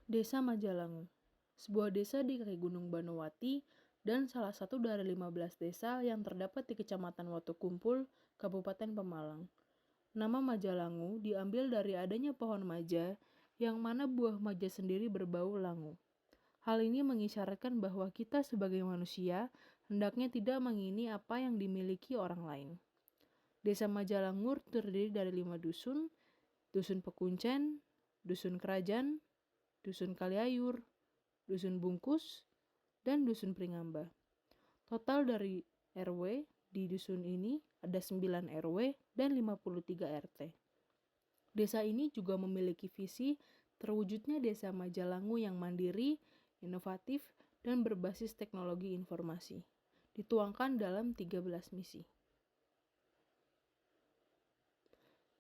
Desa Majalangu, sebuah desa di kaki Gunung Banowati dan salah satu dari 15 desa yang terdapat di Kecamatan Watukumpul, Kabupaten Pemalang. Nama Majalangu diambil dari adanya pohon maja, yang mana buah maja sendiri berbau langu. Hal ini mengisyaratkan bahwa kita sebagai manusia hendaknya tidak mengingini apa yang dimiliki orang lain. Desa Majalangur terdiri dari 5 dusun, Dusun Pekuncen, Dusun Kerajaan, Dusun Kaliayur, Dusun Bungkus, dan Dusun Pringamba. Total dari RW di dusun ini ada 9 RW dan 53 RT. Desa ini juga memiliki visi terwujudnya desa Majalangu yang mandiri, inovatif, dan berbasis teknologi informasi. Dituangkan dalam 13 misi.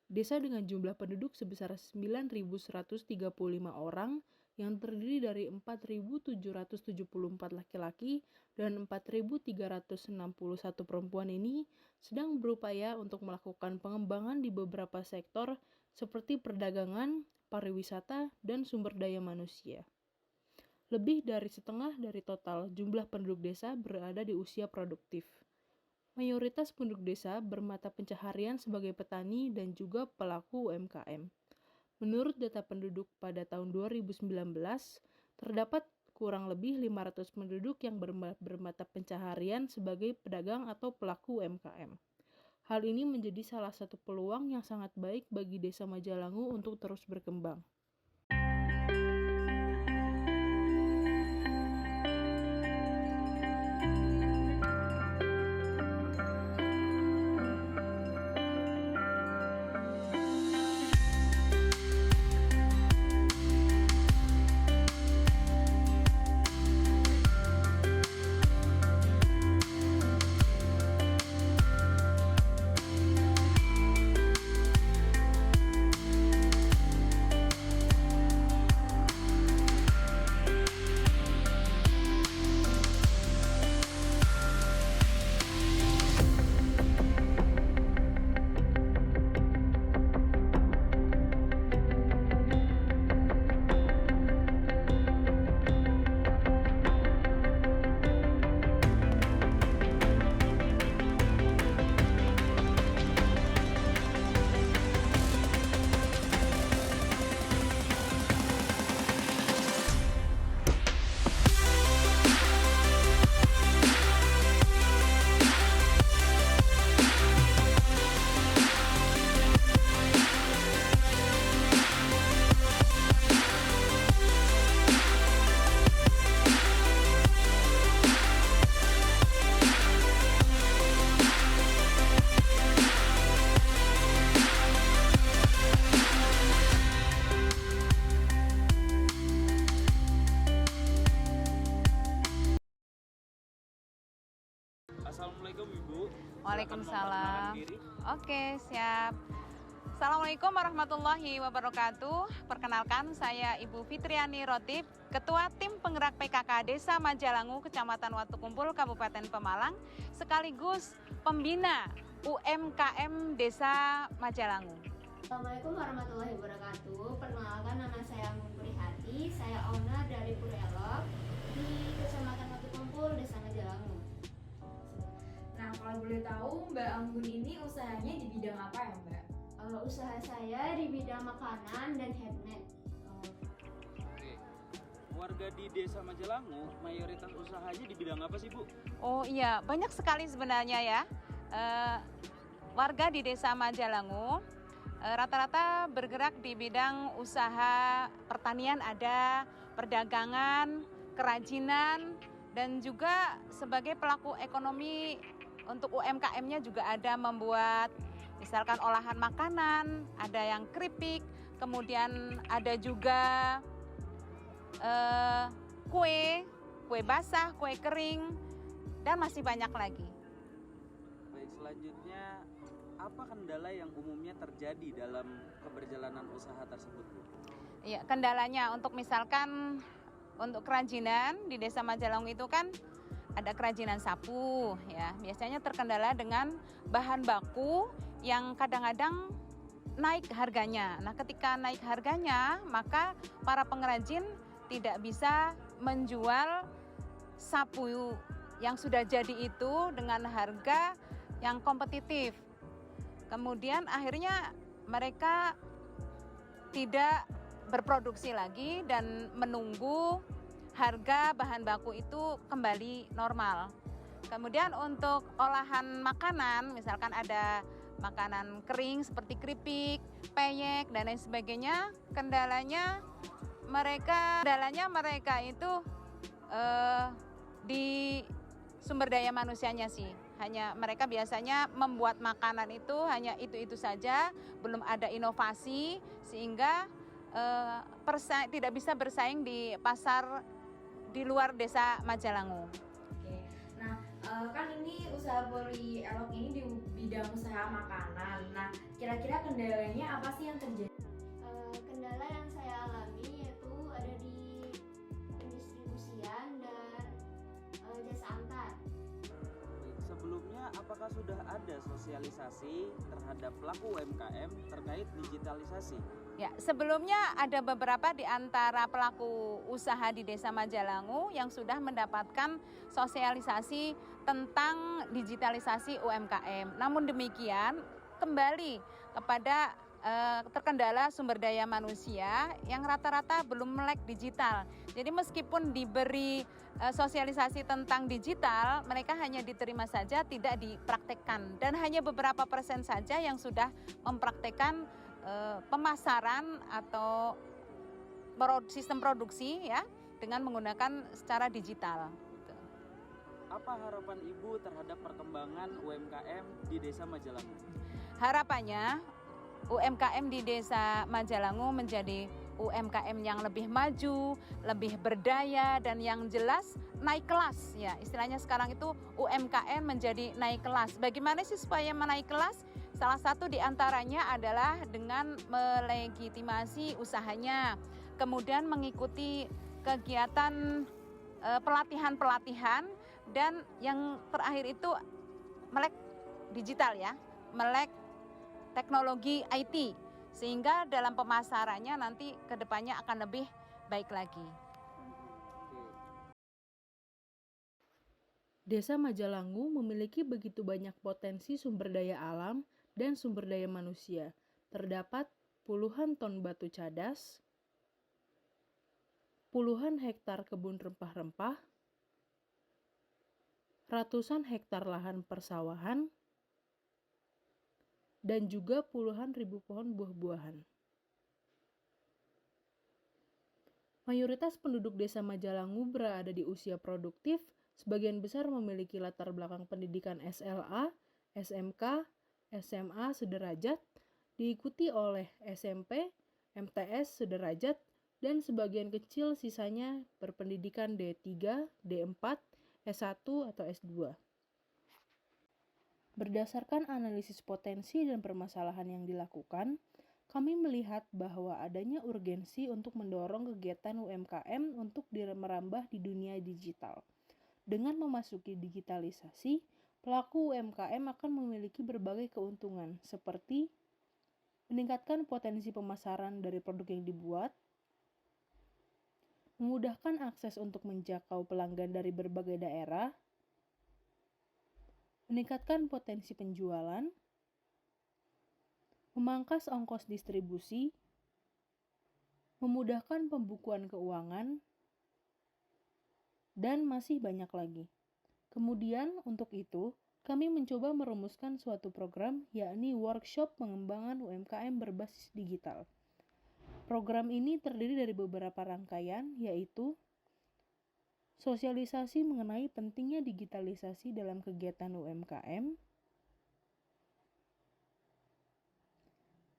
Desa dengan jumlah penduduk sebesar 9.135 orang yang terdiri dari 4.774 laki-laki dan 4.361 perempuan ini sedang berupaya untuk melakukan pengembangan di beberapa sektor seperti perdagangan, pariwisata, dan sumber daya manusia. Lebih dari setengah dari total jumlah penduduk desa berada di usia produktif. Mayoritas penduduk desa bermata pencaharian sebagai petani dan juga pelaku UMKM. Menurut data penduduk pada tahun 2019, terdapat kurang lebih 500 penduduk yang bermata pencaharian sebagai pedagang atau pelaku UMKM. Hal ini menjadi salah satu peluang yang sangat baik bagi Desa Majalangu untuk terus berkembang. Assalamualaikum Ibu. Waalaikumsalam. Silakan memperkenalkan diri. Oke, siap. Assalamualaikum warahmatullahi wabarakatuh. Perkenalkan, saya Ibu Fitriani Rotib, Ketua Tim Penggerak PKK Desa Majalangu, Kecamatan Watukumpul, Kabupaten Pemalang, sekaligus pembina UMKM Desa Majalangu. Assalamualaikum warahmatullahi wabarakatuh. Perkenalkan, nama saya Anggun Prihati. Saya owner dari Purelok di Kecamatan Watukumpul, Desa Majalangu. Nah, kalau boleh tahu Mbak Anggun ini usahanya di bidang apa ya, Mbak? Usaha saya di bidang makanan dan handmade. Oke. Warga di Desa Majalangu mayoritas usahanya di bidang apa sih Bu? Oh iya, banyak sekali sebenarnya ya. Warga di Desa Majalangu rata-rata bergerak di bidang usaha pertanian ada, perdagangan, kerajinan, dan juga sebagai pelaku ekonomi untuk UMKM-nya juga ada membuat misalkan olahan makanan, ada yang keripik, kemudian ada juga kue basah, kue kering, dan masih banyak lagi. Baik, selanjutnya apa kendala yang umumnya terjadi dalam keberjalanan usaha tersebut Bu? Iya, kendalanya untuk misalkan untuk kerajinan di Desa Majalangu itu kan ada kerajinan sapu ya. Biasanya terkendala dengan bahan baku yang kadang-kadang naik harganya. Nah, ketika naik harganya, maka para pengrajin tidak bisa menjual sapu yang sudah jadi itu dengan harga yang kompetitif. Kemudian akhirnya mereka tidak berproduksi lagi dan menunggu harga bahan baku itu kembali normal. Kemudian untuk olahan makanan, misalkan ada makanan kering seperti keripik, peyek dan lain sebagainya, kendalanya mereka itu di sumber daya manusianya sih. Hanya mereka biasanya membuat makanan itu hanya itu saja, belum ada inovasi sehingga tidak bisa bersaing di pasar di luar desa Majalangu. Oke. Nah, kan ini usaha Polielok ini di bidang usaha makanan. Nah, kira-kira kendalanya apa sih yang terjadi? Kendala yang saya alami yaitu ada di pendistribusian dan jasa antar. Baik, sebelumnya apakah sudah ada sosialisasi terhadap pelaku UMKM terkait digitalisasi? Ya, sebelumnya ada beberapa di antara pelaku usaha di Desa Majalangu yang sudah mendapatkan sosialisasi tentang digitalisasi UMKM. Namun demikian, kembali kepada terkendala sumber daya manusia yang rata-rata belum melek digital. Jadi meskipun diberi sosialisasi tentang digital, mereka hanya diterima saja, tidak dipraktekkan. Dan hanya beberapa persen saja yang sudah mempraktekkan pemasaran atau sistem produksi ya dengan menggunakan secara digital. Apa harapan Ibu terhadap perkembangan UMKM di Desa Majalangu? Harapannya UMKM di Desa Majalangu menjadi UMKM yang lebih maju, lebih berdaya dan yang jelas naik kelas ya. Istilahnya sekarang itu UMKM menjadi naik kelas. Bagaimana sih supaya menaik kelas? Salah satu di antaranya adalah dengan melegitimasi usahanya, kemudian mengikuti kegiatan pelatihan-pelatihan, dan yang terakhir itu melek digital ya, melek teknologi IT, sehingga dalam pemasarannya nanti kedepannya akan lebih baik lagi. Desa Majalangu memiliki begitu banyak potensi sumber daya alam dan sumber daya manusia. Terdapat puluhan ton batu cadas, puluhan hektar kebun rempah-rempah, ratusan hektar lahan persawahan, dan juga puluhan ribu pohon buah-buahan. Mayoritas penduduk Desa Majalangu berada di usia produktif, sebagian besar memiliki latar belakang pendidikan SLA, SMK, SMA sederajat, diikuti oleh SMP, MTS sederajat, dan sebagian kecil sisanya berpendidikan D3, D4, S1 atau S2. Berdasarkan analisis potensi dan permasalahan yang dilakukan, kami melihat bahwa adanya urgensi untuk mendorong kegiatan UMKM untuk merambah di dunia digital. Dengan memasuki digitalisasi, pelaku UMKM akan memiliki berbagai keuntungan seperti meningkatkan potensi pemasaran dari produk yang dibuat, memudahkan akses untuk menjangkau pelanggan dari berbagai daerah, meningkatkan potensi penjualan, memangkas ongkos distribusi, memudahkan pembukuan keuangan, dan masih banyak lagi. Kemudian untuk itu, kami mencoba merumuskan suatu program, yakni workshop pengembangan UMKM berbasis digital. Program ini terdiri dari beberapa rangkaian, yaitu sosialisasi mengenai pentingnya digitalisasi dalam kegiatan UMKM,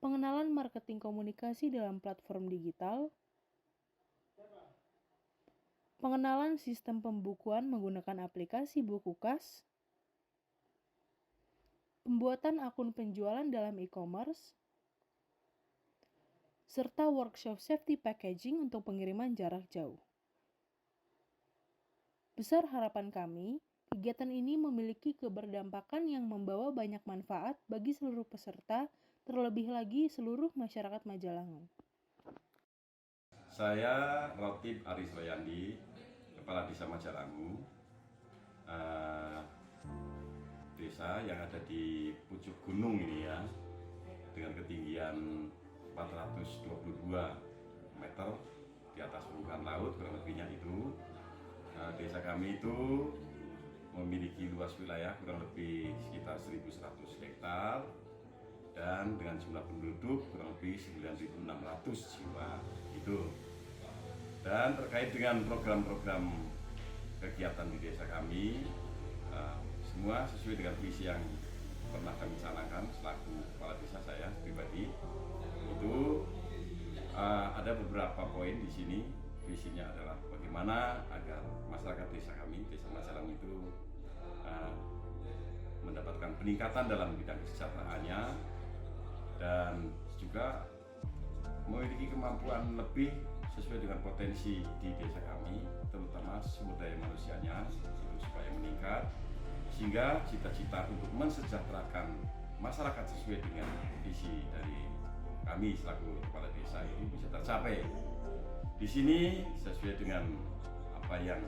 pengenalan marketing komunikasi dalam platform digital, pengenalan sistem pembukuan menggunakan aplikasi Bukukas, pembuatan akun penjualan dalam e-commerce, serta workshop safety packaging untuk pengiriman jarak jauh. Besar harapan kami, kegiatan ini memiliki keberdampakan yang membawa banyak manfaat bagi seluruh peserta, terlebih lagi seluruh masyarakat Majalangu. Saya Rotib Aris Royandi, Kepala Desa Majalangu, desa yang ada di pucuk gunung ini ya, dengan ketinggian 422 meter di atas permukaan laut kurang lebihnya itu. Desa kami itu memiliki luas wilayah kurang lebih sekitar 1.100 hektar dan dengan jumlah penduduk kurang lebih 9.600 jiwa itu. Dan terkait dengan program-program kegiatan di desa kami, semua sesuai dengan visi yang pernah kami canangkan selaku kepala desa saya pribadi. Itu ada beberapa poin di sini. Visinya adalah bagaimana agar masyarakat desa kami, Desa Majalangu itu mendapatkan peningkatan dalam bidang kesejahteraannya dan juga memiliki kemampuan lebih sesuai dengan potensi di desa kami, terutama sumber daya manusianya itu supaya meningkat, sehingga cita-cita untuk mensejahterakan masyarakat sesuai dengan visi dari kami selaku kepala desa itu bisa tercapai. Di sini sesuai dengan apa yang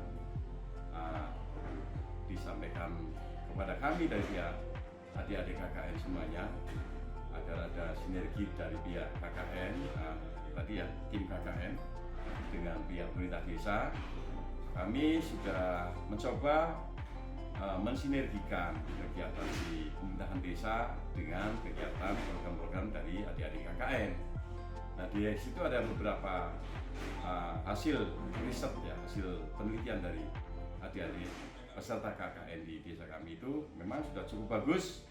disampaikan kepada kami dari pihak adik-adik KKN semuanya, agar ada sinergi dari pihak KKN, tadi ya tim KKN dengan pihak pemerintah desa. Kami sudah mencoba mensinergikan kegiatan di pemerintahan desa dengan kegiatan program-program dari adik-adik KKN. Nah, di situ ada beberapa hasil riset ya, hasil penelitian dari adik-adik peserta KKN di desa kami itu memang sudah cukup bagus,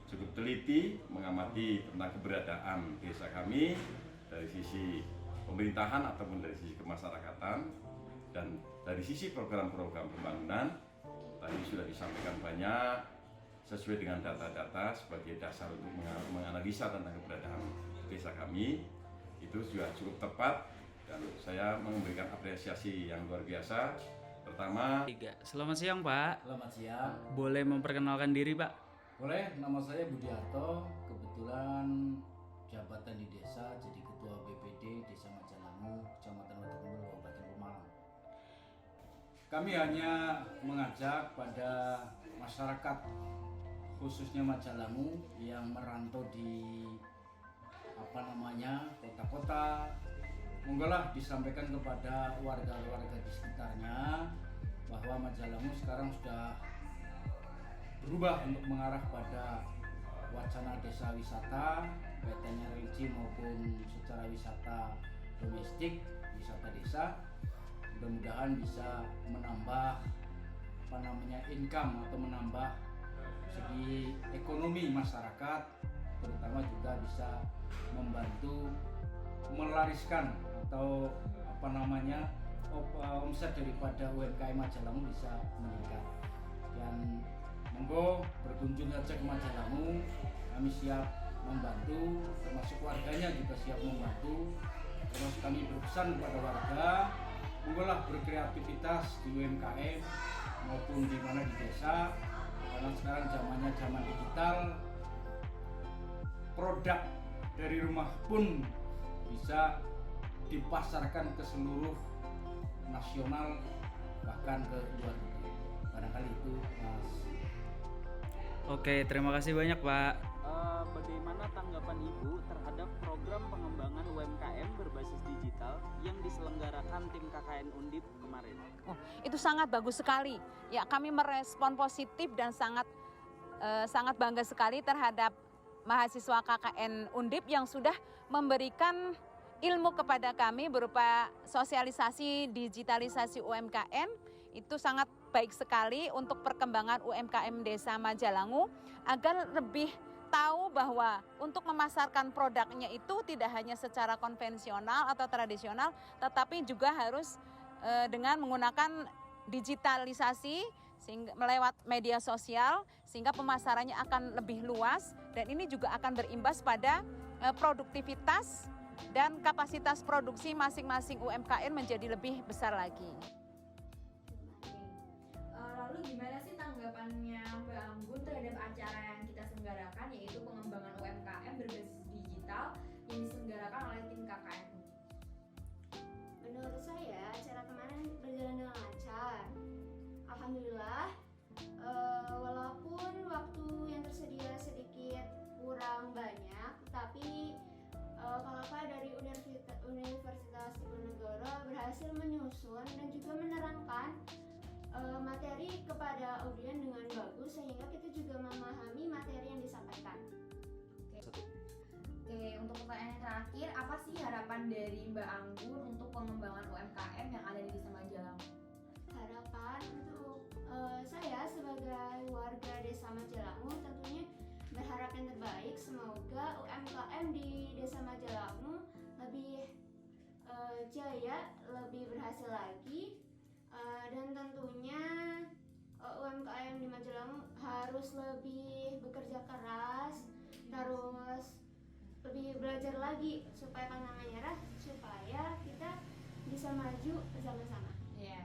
cukup teliti mengamati tentang keberadaan desa kami dari sisi pemerintahan ataupun dari sisi kemasyarakatan, dan dari sisi program-program pembangunan. Tadi sudah disampaikan banyak sesuai dengan data-data sebagai dasar untuk menganalisa tentang keberadaan desa kami. Itu juga cukup tepat dan saya memberikan apresiasi yang luar biasa. Pertama, Selamat siang Pak. Selamat siang. Boleh memperkenalkan diri Pak? Boleh, nama saya Budiarto. Kebetulan jabatan di desa jadi Ketua BPD Desa Majalangu, Kecamatan Waterkumpul, Kabupaten Pemalang. Kami hanya mengajak pada masyarakat khususnya Majalangu yang merantau di kota-kota, monggolah disampaikan kepada warga-warga di sekitarnya bahwa Majalangu sekarang sudah berubah untuk mengarah pada wacana desa wisata, kaitannya religi maupun secara wisata domestik, wisata desa. Mudah-mudahan bisa menambah income atau menambah segi ekonomi masyarakat, terutama juga bisa membantu melariskan atau omset daripada UMKM Majalangu bisa meningkat. Dan monggo berkunjung saja ke Majalangu, kami siap membantu, termasuk warganya juga siap membantu. Terus kami berpesan kepada warga, monggolah berkreativitas di UMKM maupun di mana di desa, karena sekarang zamannya zaman digital, produk dari rumah pun bisa dipasarkan ke seluruh nasional, bahkan ke luar negeri. Barangkali itu Mas. Oke, terima kasih banyak Pak. Bagaimana tanggapan Ibu terhadap program pengembangan UMKM berbasis digital yang diselenggarakan tim KKN Undip kemarin? Oh, itu sangat bagus sekali. Ya, kami merespon positif dan sangat bangga sekali terhadap mahasiswa KKN Undip yang sudah memberikan ilmu kepada kami berupa sosialisasi digitalisasi UMKM. Itu sangat baik sekali untuk perkembangan UMKM Desa Majalangu agar lebih tahu bahwa untuk memasarkan produknya itu tidak hanya secara konvensional atau tradisional, tetapi juga harus dengan menggunakan digitalisasi sehingga melewat media sosial sehingga pemasarannya akan lebih luas, dan ini juga akan berimbas pada produktivitas dan kapasitas produksi masing-masing UMKM menjadi lebih besar lagi. Lalu gimana sih tanggapannya Mbak Anggun terhadap acara yang kita selenggarakan, yaitu pengembangan UMKM berbasis digital yang diselenggarakan oleh tim KKN? Menurut saya acara kemarin berjalan dengan lancar. Alhamdulillah, walaupun waktu yang tersedia sedikit kurang banyak, tapi kakak dari Universitas Diponegoro berhasil menyusun dan juga menerangkan materi kepada audien dengan bagus sehingga kita juga memahami materi yang disampaikan. Oke, untuk pertanyaan yang terakhir, apa sih harapan dari Mbak Anggun untuk pengembangan UMKM yang ada di Desa Majalangu? Harapan untuk saya sebagai warga Desa Majalangu tentunya berharap yang terbaik. Semoga UMKM di Desa Majalangu lebih jaya, lebih berhasil lagi, dan tentunya UMKM di Majalangu harus lebih bekerja keras, terus lebih belajar lagi supaya pandangan nyerah, supaya kita bisa maju bersama-sama. Ya,